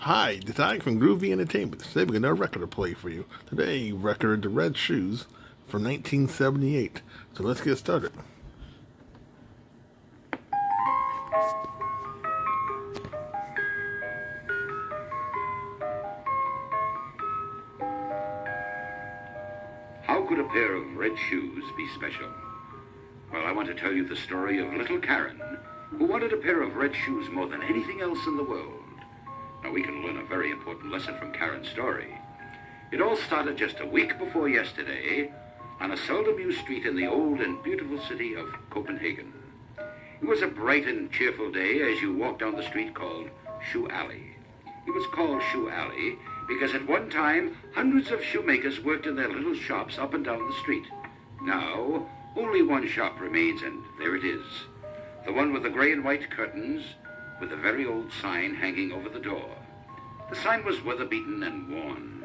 Hi, this is Ike from Groovy Entertainment. Today we got another record to play for you. Today, record The Red Shoes from 1978. So let's get started. How could a pair of red shoes be special? Well, I want to tell you the story of little Karen, who wanted a pair of red shoes more than anything else in the world. Now, we can learn a very important lesson from Karen's story. It all started just a week before yesterday on a seldom used street in the old and beautiful city of Copenhagen. It was a bright and cheerful day as you walked down the street called Shoe Alley. It was called Shoe Alley because at one time, hundreds of shoemakers worked in their little shops up and down the street. Now, only one shop remains, and there it is. The one with the gray and white curtains, with a very old sign hanging over the door. The sign was weather-beaten and worn.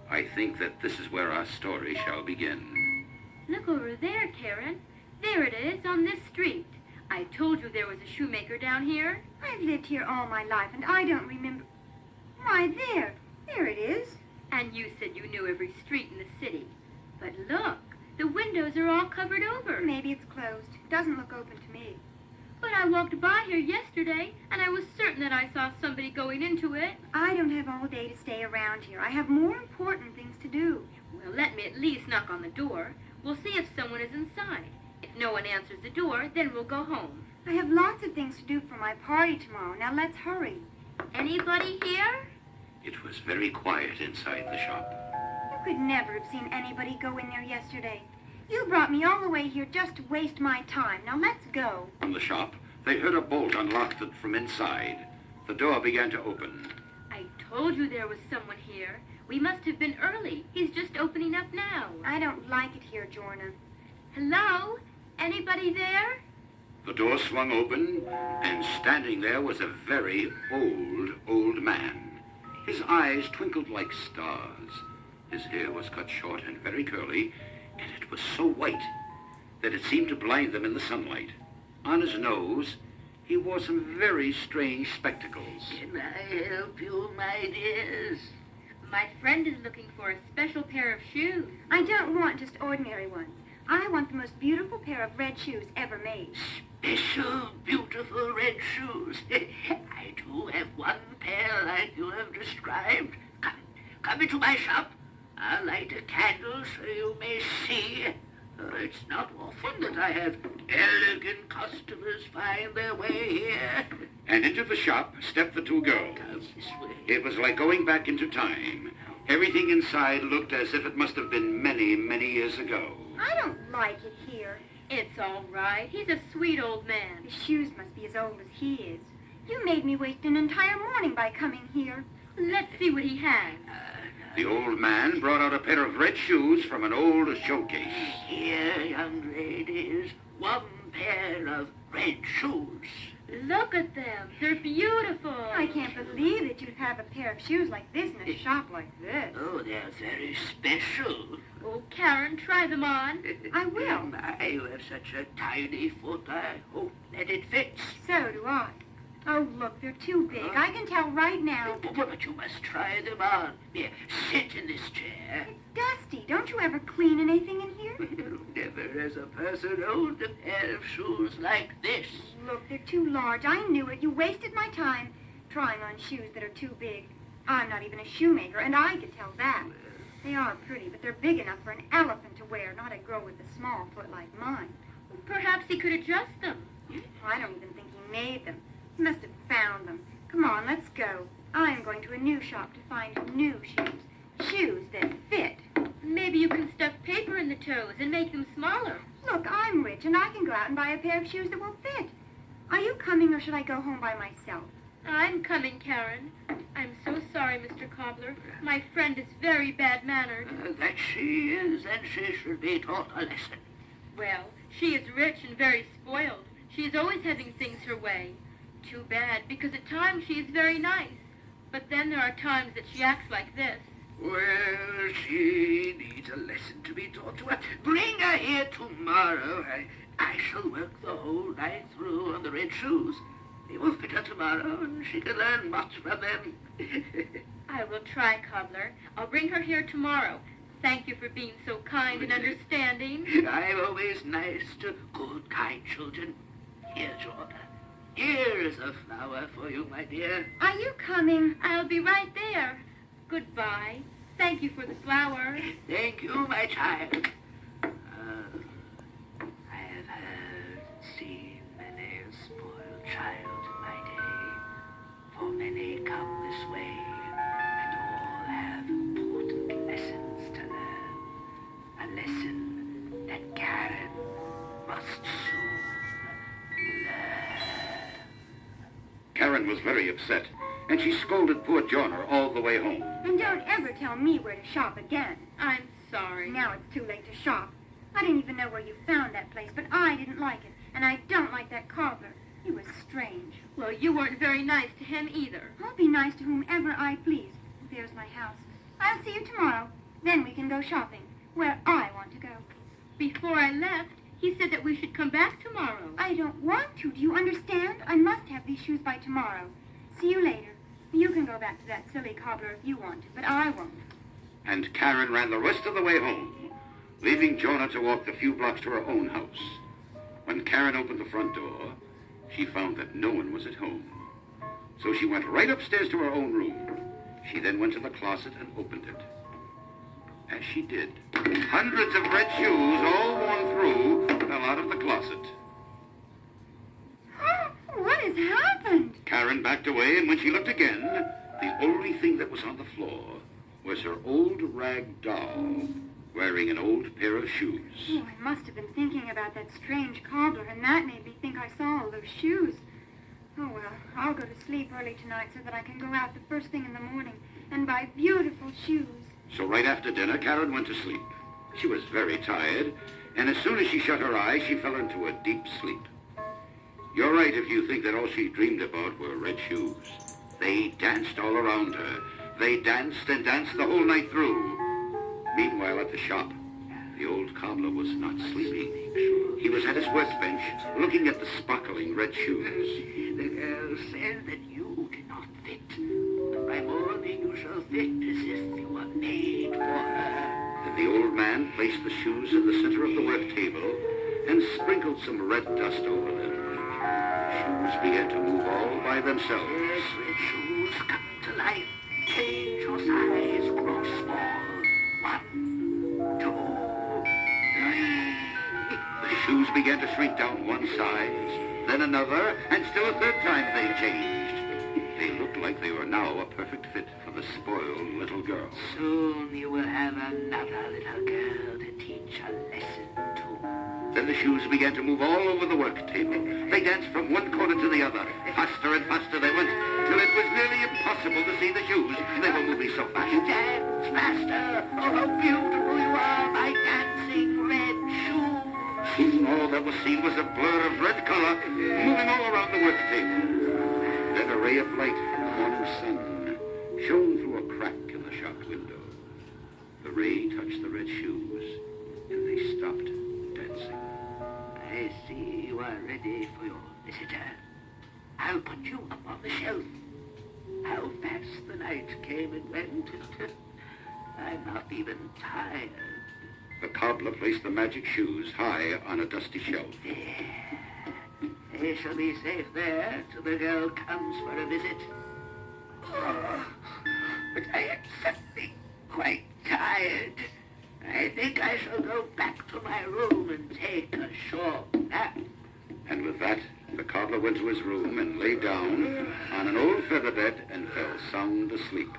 I think that this is where our story shall begin. Look over there, Karen. There it is, on this street. I told you there was a shoemaker down here. I've lived here all my life, and I don't remember... Why, there it is. And you said you knew every street in the city. But look, the windows are all covered over. Maybe it's closed. It doesn't look open to me. But I walked by here yesterday, and I was certain that I saw somebody going into it. I don't have all day to stay around here. I have more important things to do. Well, let me at least knock on the door. We'll see if someone is inside. If no one answers the door, then we'll go home. I have lots of things to do for my party tomorrow. Now let's hurry. Anybody here? It was very quiet inside the shop. You could never have seen anybody go in there yesterday. You brought me all the way here just to waste my time. Now let's go. From the shop, they heard a bolt unlocked from inside. The door began to open. I told you there was someone here. We must have been early. He's just opening up now. I don't like it here, Jorna. Hello? Anybody there? The door swung open, and standing there was a very old man. His eyes twinkled like stars. His hair was cut short and very curly, and it was so white that it seemed to blind them in the sunlight. On his nose, he wore some very strange spectacles. Can I help you, my dears? My friend is looking for a special pair of shoes. I don't want just ordinary ones. I want the most beautiful pair of red shoes ever made. Special, beautiful red shoes. I do have one pair like you have described. Come into my shop. I'll light a candle so you may see. It's not often that I have elegant customers find their way here. And into the shop stepped the two girls. Come this way. It was like going back into time. Everything inside looked as if it must have been many, many years ago. I don't like it here. It's all right. He's a sweet old man. The shoes must be as old as he is. You made me waste an entire morning by coming here. Let's see what he has. The old man brought out a pair of red shoes from an old showcase. Here, young ladies, one pair of red shoes. Look at them. They're beautiful. I can't believe that you'd have a pair of shoes like this in a shop like this. Oh, they're very special. Oh, Karen, try them on. I will. My, you have such a tiny foot. I hope that it fits. So do I. Oh, look, they're too big. I can tell right now. But you must try them on. Here, sit in this chair. It's dusty. Don't you ever clean anything in here? Never has a person owned a pair of shoes like this. Look, they're too large. I knew it. You wasted my time trying on shoes that are too big. I'm not even a shoemaker, and I could tell that. They are pretty, but they're big enough for an elephant to wear, not a girl with a small foot like mine. Perhaps he could adjust them. I don't even think he made them. He must have found them. Come on, let's go. I'm going to a new shop to find new shoes. Shoes that fit. Maybe you can stuff paper in the toes and make them smaller. Look, I'm rich, and I can go out and buy a pair of shoes that will fit. Are you coming, or should I go home by myself? I'm coming, Karen. I'm so sorry, Mr. Cobbler. My friend is very bad-mannered. That she is, and she should be taught a lesson. Well, she is rich and very spoiled. She is always having things her way. Too bad, because at times she is very nice. But then there are times that she acts like this. Well, she needs a lesson to be taught to her. Bring her here tomorrow. I shall work the whole night through on the red shoes. He will fit her tomorrow, and she can learn much from them. I will try, Cobbler. I'll bring her here tomorrow. Thank you for being so kind and understanding. I'm always nice to good, kind children. Here, Georgia. Here is a flower for you, my dear. Are you coming? I'll be right there. Goodbye. Thank you for the flower. Thank you, my child. I have heard, seen many a spoiled child in my day. For many come this way, and all have important lessons to learn. A lesson that Karen must soon learn. Karen was very upset, and she scolded poor Johnner all the way home. And don't ever tell me where to shop again. I'm sorry. Now it's too late to shop. I didn't even know where you found that place, but I didn't like it. And I don't like that cobbler. He was strange. Well, you weren't very nice to him either. I'll be nice to whomever I please. There's my house. I'll see you tomorrow. Then we can go shopping, where I want to go. Before I left, he said that we should come back tomorrow. I don't want to. Do you understand? I must have these shoes by tomorrow. See you later. You can go back to that silly cobbler if you want to, but I won't. And Karen ran the rest of the way home, leaving Jonah to walk the few blocks to her own house. When Karen opened the front door, she found that no one was at home. So she went right upstairs to her own room. She then went to the closet and opened it. As she did, hundreds of red shoes, all worn through, fell out of the closet. What has happened? Karen backed away, and when she looked again, the only thing that was on the floor was her old rag doll wearing an old pair of shoes. Oh, I must have been thinking about that strange cobbler, and that made me think I saw all those shoes. Oh, well, I'll go to sleep early tonight so that I can go out the first thing in the morning and buy beautiful shoes. So right after dinner, Karen went to sleep. She was very tired, and as soon as she shut her eyes, she fell into a deep sleep. You're right if you think that all she dreamed about were red shoes. They danced all around her. They danced and danced the whole night through. Meanwhile, at the shop, the old cobbler was not sleeping. He was at his workbench, looking at the sparkling red shoes. The girl said that you did not fit. But by morning you shall fit as if you were made for her. Then the old man placed the shoes in the center of the work table and sprinkled some red dust over them. Shoes began to move all by themselves. Yes, red shoes come to life. Change your size, grow small. 1, 2, 3. The shoes began to shrink down one size, then another, and still a third time they changed. They looked like they were now a perfect fit for the spoiled little girl. Soon you will have another little girl to teach a lesson to. Then the shoes began to move all over the work table. They danced from one corner to the other. Faster and faster they went, till it was nearly impossible to see the shoes. They were moving so fast. Dance faster! Oh, how beautiful you are, my dancing red shoes! Soon all that was seen was a blur of red color moving all around the work table. Then a ray of light from the morning sun shone through a crack in the shop window. The ray touched the red shoes, and they stopped dancing. I see you are ready for your visitor. I'll put you up on the shelf. How fast the night came and went. I'm not even tired. The cobbler placed the magic shoes high on a dusty shelf. There. They shall be safe there till the girl comes for a visit. Oh, but I am suddenly quite tired. I think I shall go back to my room and take a short nap. And with that, the cobbler went to his room and lay down on an old feather bed and fell sound asleep.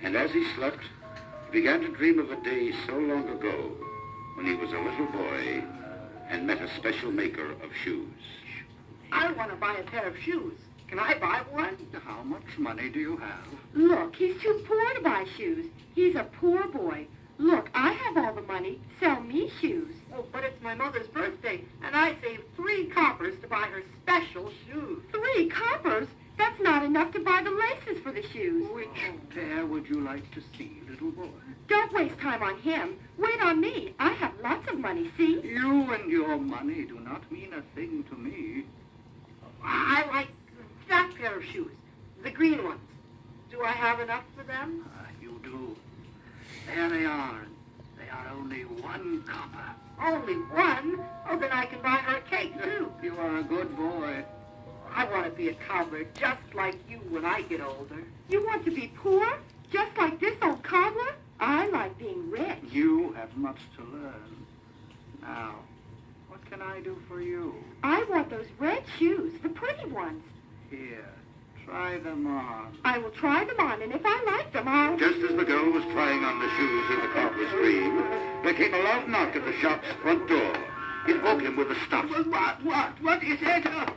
And as he slept, he began to dream of a day so long ago when he was a little boy and met a special maker of shoes. I want to buy a pair of shoes. Can I buy one? How much money do you have? Look, he's too poor to buy shoes. He's a poor boy. Look, I have all the money. Sell me shoes. Oh, but it's my mother's birthday, and I saved 3 coppers to buy her special shoes. 3 coppers? That's not enough to buy the laces for the shoes. Which pair would you like to see, little boy? Don't waste time on him. Wait on me. I have lots of money, see? You and your money do not mean a thing to me. I like That pair of shoes, the green ones. Do I have enough for them? You do. There they are. They are only 1 copper. Only one? Oh, then I can buy her a cake, too. You are a good boy. I want to be a cobbler just like you when I get older. You want to be poor? Just like this old cobbler? I like being rich. You have much to learn. Now, what can I do for you? I want those red shoes, the pretty ones. Here, try them on. I will try them on, and if I like them, I'll... Just as the girl was trying on the shoes in the cobbler's dream, there came a loud knock at the shop's front door. It woke him with a start. What is it? I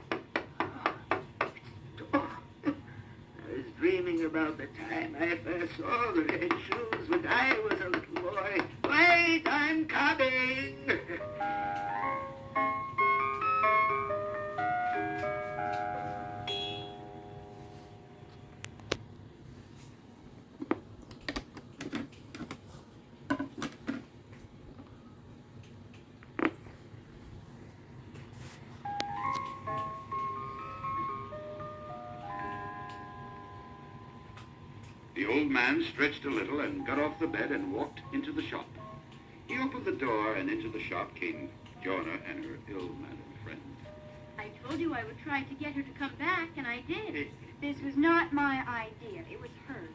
was dreaming about the time I first saw the red shoes when I was a little boy. Wait, I'm coming! The old man stretched a little and got off the bed and walked into the shop. He opened the door, and into the shop came Joanna and her ill-mannered friend. I told you I would try to get her to come back, and I did. This was not my idea. It was hers.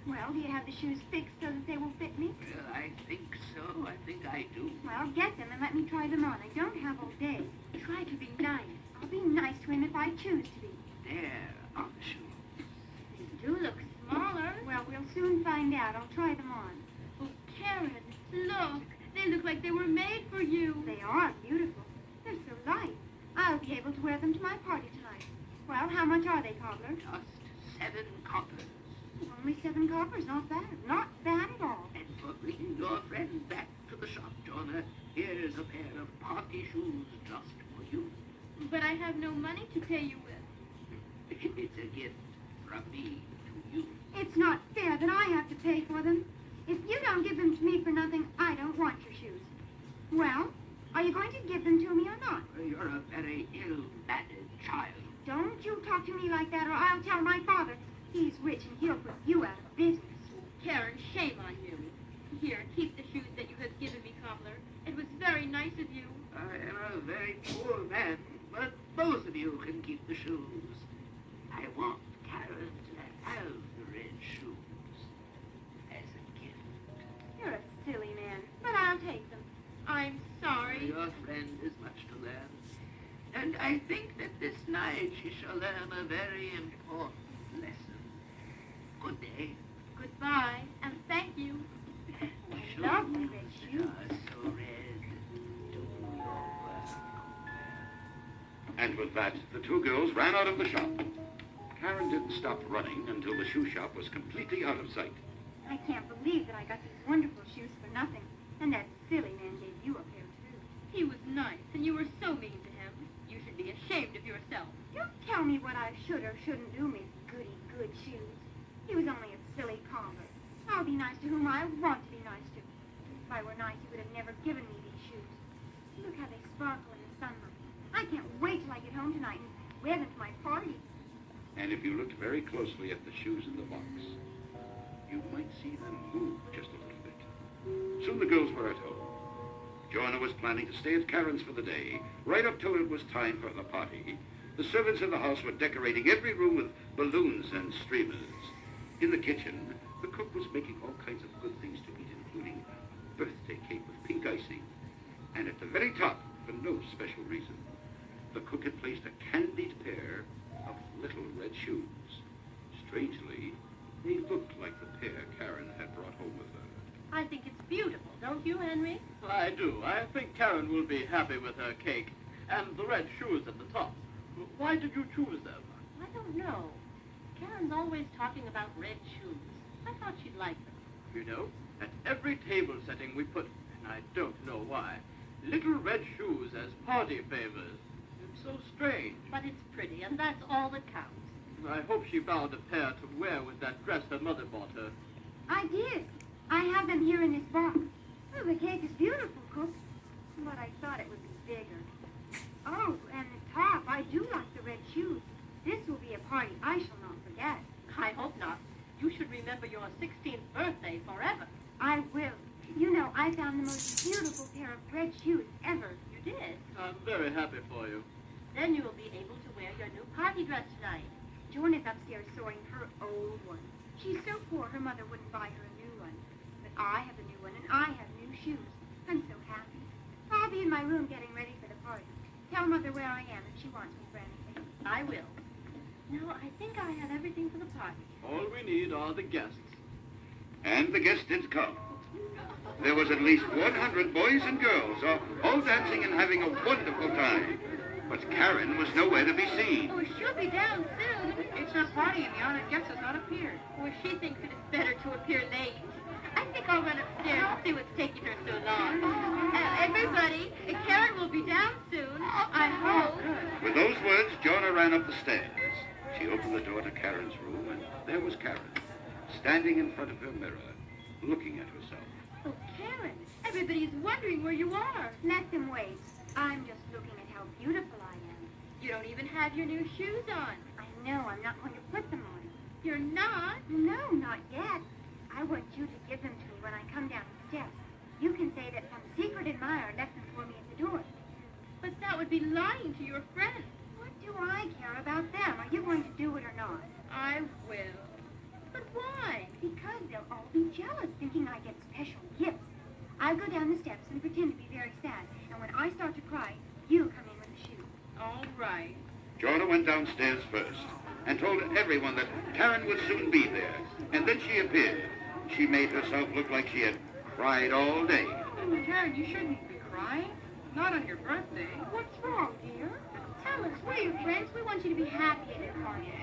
Well, do you have the shoes fixed so that they will fit me? Well, I think so. I think I do. Well, get them and let me try them on. I don't have all day. Try to be nice. I'll be nice to him if I choose to be. There are the shoes. They do look smaller. Well, we'll soon find out. I'll try them on. Oh, Karen, look. They look like they were made for you. They are beautiful. They're so light. I'll be able to wear them to my party tonight. Well, how much are they, cobbler? Just 7 coppers. Only 7 coppers. Not bad. Not bad at all. And for bringing your friend back to the shop, Joanna, here's a pair of party shoes just for you. But I have no money to pay you with. It's a gift from me to you. It's not fair that I have to pay for them. If you don't give them to me for nothing, I don't want your shoes. Well, are you going to give them to me or not? You're a very ill-mannered child. Don't you talk to me like that or I'll tell my father. He's rich and he'll put you out of business. Karen, shame on you. Here, keep the shoes that you have given me, cobbler. It was very nice of you. I am a very poor man, but both of you can keep the shoes. I want Karen to have the red shoes as a gift. You're a silly man, but I'll take them. I'm sorry. Your friend has much to learn, and I think that this night she shall learn a very important lesson. Good day. Goodbye, and thank you. Lovely red shoes. Are so red. Do your work. And with that, the two girls ran out of the shop. Karen didn't stop running until the shoe shop was completely out of sight. I can't believe that I got these wonderful shoes for nothing. And that silly man gave you a pair, too. He was nice, and you were so mean to him. You should be ashamed of yourself. Don't tell me what I should or shouldn't do, Miss Goody-Good Shoes. He was only a silly cobbler. I'll be nice to whom I want to be nice to. If I were nice, he would have never given me these shoes. Look how they sparkle in the sunlight. I can't wait till I get home tonight and wear them to my party. And if you looked very closely at the shoes in the box, you might see them move just a little bit. Soon the girls were at home. Joanna was planning to stay at Karen's for the day, right up till it was time for the party. The servants in the house were decorating every room with balloons and streamers. In the kitchen, the cook was making all kinds of good things to eat, including a birthday cake with pink icing. And at the very top, for no special reason, the cook had placed a candied pair of little red shoes. Strangely, they looked like the pair Karen had brought home with her. I think it's beautiful, don't you, Henry? I do. I think Karen will be happy with her cake. And the red shoes at the top. Why did you choose them? I don't know. Karen's always talking about red shoes. I thought she'd like them. You know, at every table setting we put, and I don't know why, little red shoes as party favors. It's so strange. But it's pretty, and that's all that counts. I hope she found a pair to wear with that dress her mother bought her. I did. I have them here in this box. Oh, the cake is beautiful, Cook. But I thought it would be bigger. Oh, and the top. I do like the red shoes. This will be a party I shall not forget. I hope not. You should remember your 16th birthday forever. I will. You know, I found the most beautiful pair of red shoes ever. You did? I'm very happy for you. Then you will be able to wear your new party dress tonight. Joan is upstairs sewing her old one. She's so poor her mother wouldn't buy her a new one. But I have a new one and I have new shoes. I'm so happy. I'll be in my room getting ready for the party. Tell Mother where I am if she wants me for anything. I will. No, I think I have everything for the party. All we need are the guests. And the guests did come. There was at least 100 boys and girls, all dancing and having a wonderful time. But Karen was nowhere to be seen. Oh, she'll be down soon. It's our party and the honored guest has not appeared. Well, she thinks it is better to appear late. I think I'll run upstairs and see what's taking her so long. Everybody, Karen will be down soon. I hope. With those words, Jonah ran up the stairs. She opened the door to Karen's room, and there was Karen, standing in front of her mirror, looking at herself. Oh, Karen, everybody's wondering where you are. Let them wait. I'm just looking at how beautiful I am. You don't even have your new shoes on. I know I'm not going to put them on. You're not? No, not yet. I want you to give them to me when I come down the steps. You can say that some secret admirer left them for me at the door. But that would be lying to your friends. What do I care about them? Are you going to do it or not? I will. But why? Because they'll all be jealous, thinking I get special gifts. I'll go down the steps and pretend to be very sad. And when I start to cry, you come in with the shoe. All right. Jonah went downstairs first and told everyone that Karen would soon be there. And then she appeared. She made herself look like she had cried all day. Karen, you shouldn't be crying. Not on your birthday. What's wrong, dear? Tell us, we're your friends. We want you to be happy at your party.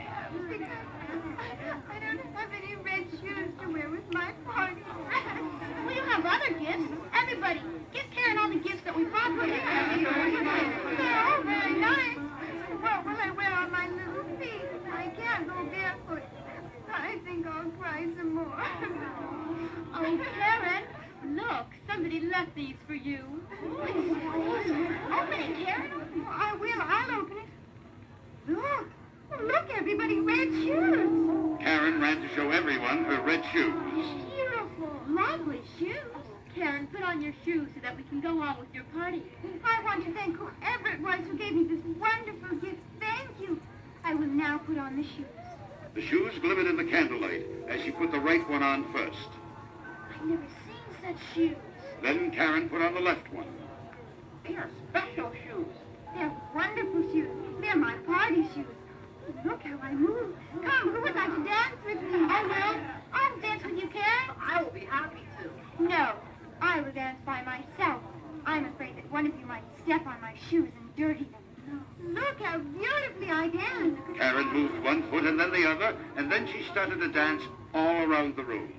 Because I don't have any red shoes to wear with my party dress. We don't have other gifts. Everybody, give Karen all the gifts that we brought for her. They're all very nice. What will I wear on my little feet? I can't go barefoot. I think I'll cry some more. Oh, Karen, look, somebody left these for you. Open it, Karen. I will. I'll open it. Look. Look, everybody, red shoes. Karen ran to show everyone her red shoes. Beautiful, lovely shoes. Karen, put on your shoes so that we can go on with your party. I want to thank whoever it was who gave me this wonderful gift. Thank you. I will now put on the shoes. The shoes glimmered in the candlelight as she put the right one on first. I've never seen such shoes. Then Karen put on the left one. They're special shoes. They're wonderful shoes. They're my party shoes. Look how I move. Come, who would like to dance with me? I will. I'll dance with you, Karen. I will be happy to. No, I will dance by myself. I'm afraid that one of you might step on my shoes and dirty them. Look how beautifully I dance. Karen moved one foot and then the other, and then she started to dance all around the room.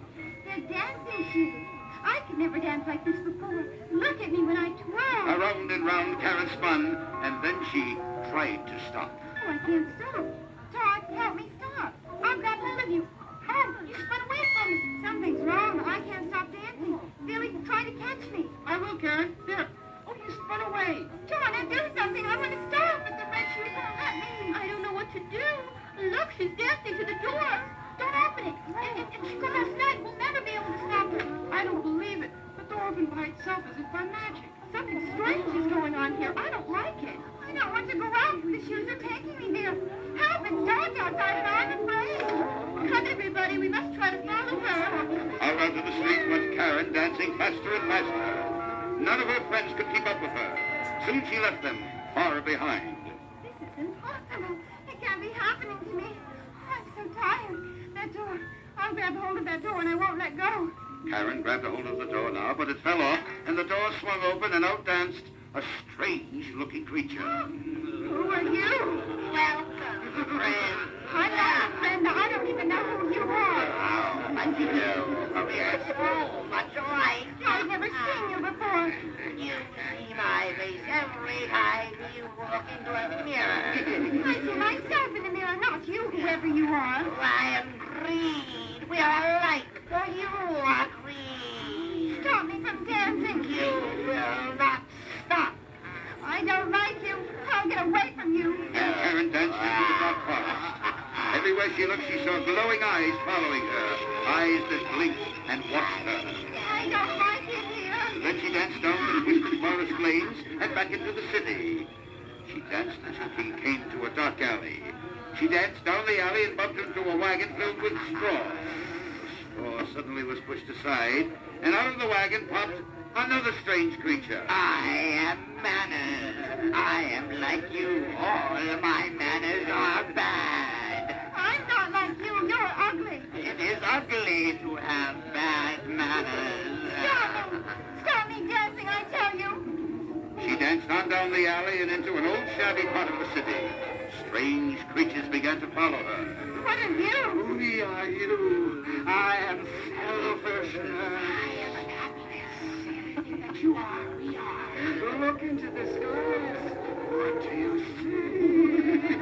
They're dancing shoes. I could never dance like this before. Look at me when I twirl. Around and round Karen spun, and then she tried to stop. Oh, I can't stop. Todd, help me stop. I've got hold of you. Oh, you spun away from me. Something's wrong. I can't stop dancing. Billy, try to catch me. I will, Karen. There. Oh, you spun away. Donna, do something. I want to stop, but the red shoes won't let me. I don't know what to do. Look, she's dancing to the door. Don't open it. If she goes outside, we'll never be able to stop her. I don't believe it. The door opened by itself as if by magic. Something strange is going on here. I don't like it. I don't want to go out. The shoes are taking me there. Help, it's dark outside and I'm afraid. Come, everybody, we must try to follow her. Out onto the street went Karen, dancing faster and faster. None of her friends could keep up with her. Soon she left them far behind. This is impossible. It can't be happening to me. I'm so tired. That door. I'll grab hold of that door and I won't let go. Karen grabbed a hold of the door now, but it fell off, and the door swung open, and out danced a strange-looking creature. Who are you? Welcome, friend. I'm not a friend. I don't even know who you are. Oh, but you do. We're so much alike. I've never seen you before. You see my face every time you walk into a mirror. I see myself in the mirror, not you, whoever you are. I am Creed. We are alike, for you are Creed. Stop me from dancing. You will not stop. I don't like you. I'll get away from you. And Karen danced until the dark clock. following her, eyes that blinked and watched her. I don't like it here. Then she danced down the twisted forest lanes and back into the city. She danced until she came to a dark alley. She danced down the alley and bumped into a wagon filled with straw. The straw suddenly was pushed aside, and out of the wagon popped another strange creature. I am manners. I am like you. All my manners are bad. I'm not like you. You're ugly. It is ugly to have bad manners. Stop me. Stop me dancing, I tell you. She danced on down the alley and into an old shabby part of the city. Strange creatures began to follow her. What are you? Who are you? I am selfish. I am an hapless. You are, we are. Look into the skies. What do you see?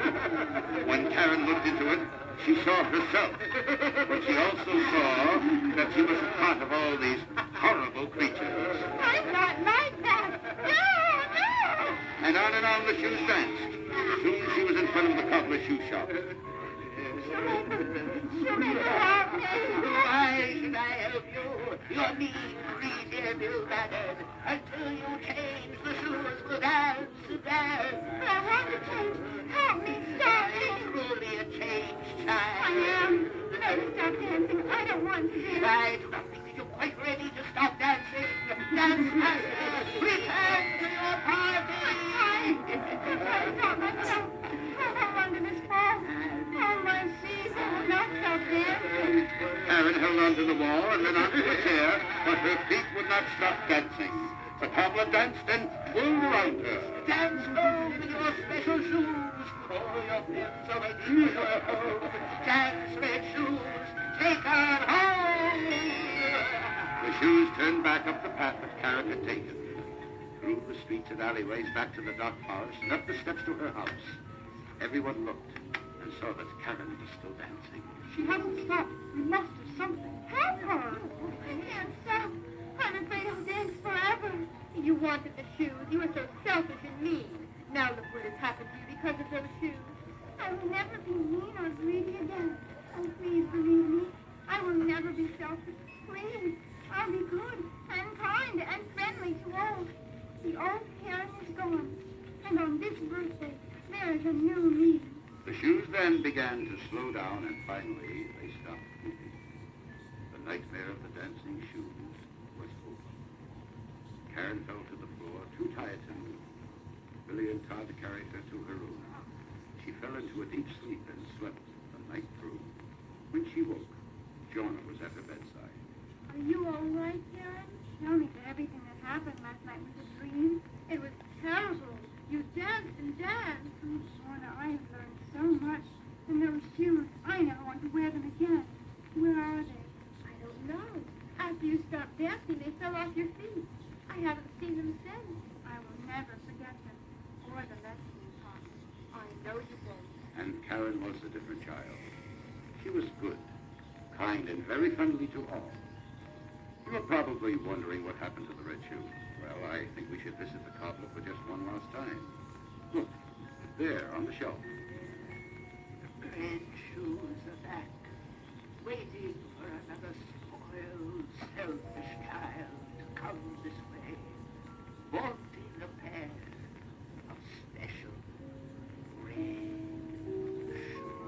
When Karen looked into it, she saw herself. But she also saw that she was a part of all these horrible creatures. I'm not like that. No. And on the shoes danced. Soon she was in front of the cobbler's shoe shop. Shoemaker, help me. Why should I help you? Your mean, greedy, ill-mannered. Until you change, the shoes will dance and dance. But I want to change. Help me. Stop me. Truly a changed I child. am. Please stop dancing. I don't want to dance. I do not think that you're quite ready to stop dancing. Dance faster. Return to your party. I not myself. I'm under this ball. Oh, my seas. I will not stop dancing. Karen held onto the wall and then onto a chair, but her feet would not stop dancing. The cobbler danced and whirled around her. Dance home in your special shoes. All your pins are waiting for your home. Dance, red shoes. Take her home. The shoes turned back up the path that Karen had taken. Through the streets and alleyways back to the dark forest and up the steps to her house. Everyone looked and saw that Karen was still dancing. She hasn't stopped. We must do something. Help her. I can't stop. I'm afraid I'll dance forever. You wanted the shoes. You were so selfish and mean. Now look what has happened to you because of those shoes. I will never be mean or greedy again. Oh, please believe me. I will never be selfish. Please. I'll be good and kind and friendly to all. The old Karen is gone. And on this birthday, there is a new me. The shoes then began to slow down and finally they stopped moving. The nightmare of the dancing shoes was over. Karen fell to the floor, too tired to move. Billy and Todd carried her to her room. She fell into a deep sleep and slept the night through. When she woke, Jonah was at her bedside. Are you all right, Karen? Tell me that everything that happened last night was a dream. It was terrible. You danced and danced. Oh, Shauna, I have learned so much. And those shoes, I never want to wear them again. Where are they? I don't know. After you stopped dancing, they fell off your feet. I haven't seen them since. I will never forget them or the lesson you taught me. I know you won't. And Karen was a different child. She was good, kind, and very friendly to all. You are probably wondering what happened to the red shoes. Well, I think we should visit the cobbler for just one last time. Look, there on the shelf. Red shoes are back, waiting for another spoiled, selfish child to come this way, wanting a pair of special red shoes.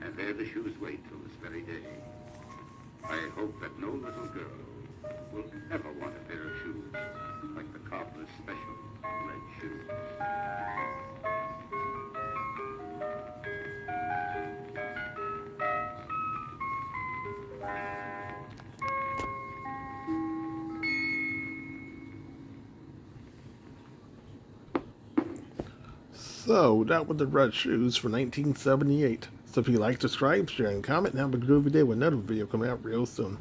And there the shoes wait till this very day. I hope that no little girl will ever want a pair of shoes like the cobbler's special red shoes. So, that was the Red Shoes for 1978. So if you like, subscribe, share, and comment, and have a groovy day with another video coming out real soon.